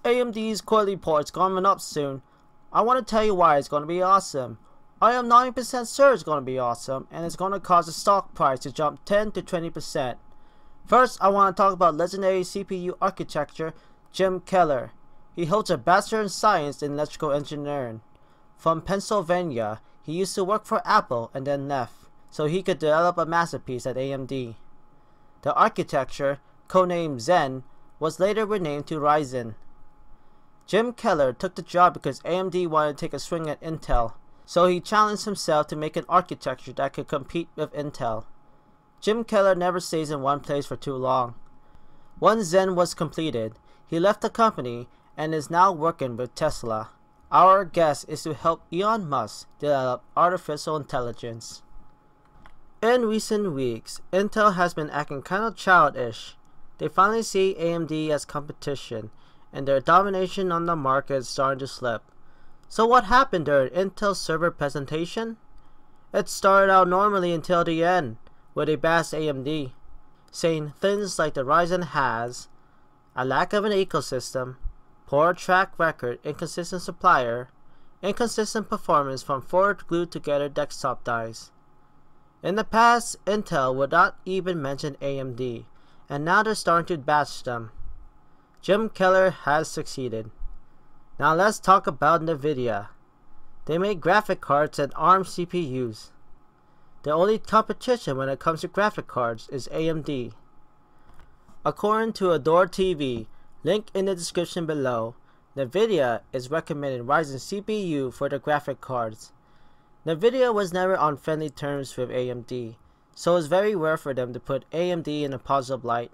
AMD's quarterly report's coming up soon. I want to tell you why it's going to be awesome. I am 90% sure it's going to be awesome, and it's going to cause the stock price to jump 10 to 20%. First, I want to talk about legendary CPU architecture Jim Keller. He holds a Bachelor in Science in Electrical Engineering. From Pennsylvania, he used to work for Apple and then left, so he could develop a masterpiece at AMD. The architecture, codenamed Zen, was later renamed to Ryzen. Jim Keller took the job because AMD wanted to take a swing at Intel, so he challenged himself to make an architecture that could compete with Intel. Jim Keller never stays in one place for too long. Once Zen was completed, he left the company and is now working with Tesla. Our guess is to help Elon Musk develop artificial intelligence. In recent weeks, Intel has been acting kinda childish. They finally see AMD as competition, and their domination on the market is starting to slip. So what happened during Intel's server presentation? It started out normally until the end, where they bashed AMD, saying things like the Ryzen has a lack of an ecosystem, poor track record, inconsistent supplier, inconsistent performance from forward glued together desktop dies. In the past, Intel would not even mention AMD, and now they're starting to bash them. Jim Keller has succeeded. Now let's talk about NVIDIA. They make graphic cards and ARM CPUs. The only competition when it comes to graphic cards is AMD. According to Adore TV, link in the description below, NVIDIA is recommending Ryzen CPU for their graphic cards. NVIDIA was never on friendly terms with AMD, so it's very rare for them to put AMD in a positive light.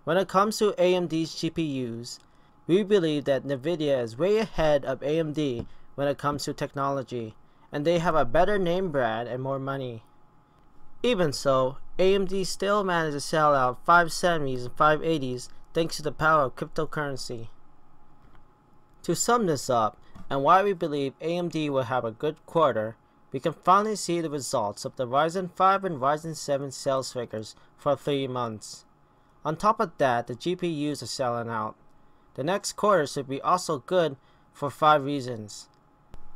When it comes to AMD's GPUs, we believe that NVIDIA is way ahead of AMD when it comes to technology, and they have a better name brand and more money. Even so, AMD still managed to sell out 570s and 580s thanks to the power of cryptocurrency. To sum this up, and why we believe AMD will have a good quarter, we can finally see the results of the Ryzen 5 and Ryzen 7 sales figures for 3 months. On top of that, the GPUs are selling out. The next quarter should be also good for 5 reasons.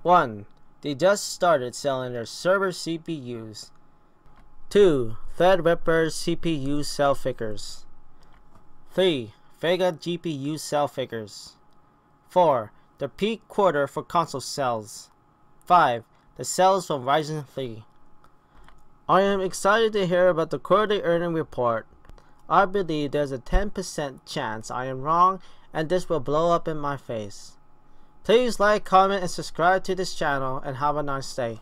1. They just started selling their server CPUs. 2. Threadripper CPU sell figures. 3. Vega GPU sell figures. 4. The peak quarter for console sales. 5. The sales from Ryzen 3. I am excited to hear about the quarterly earning report. I believe there's a 10% chance I am wrong and this will blow up in my face. Please like, comment, and subscribe to this channel and have a nice day.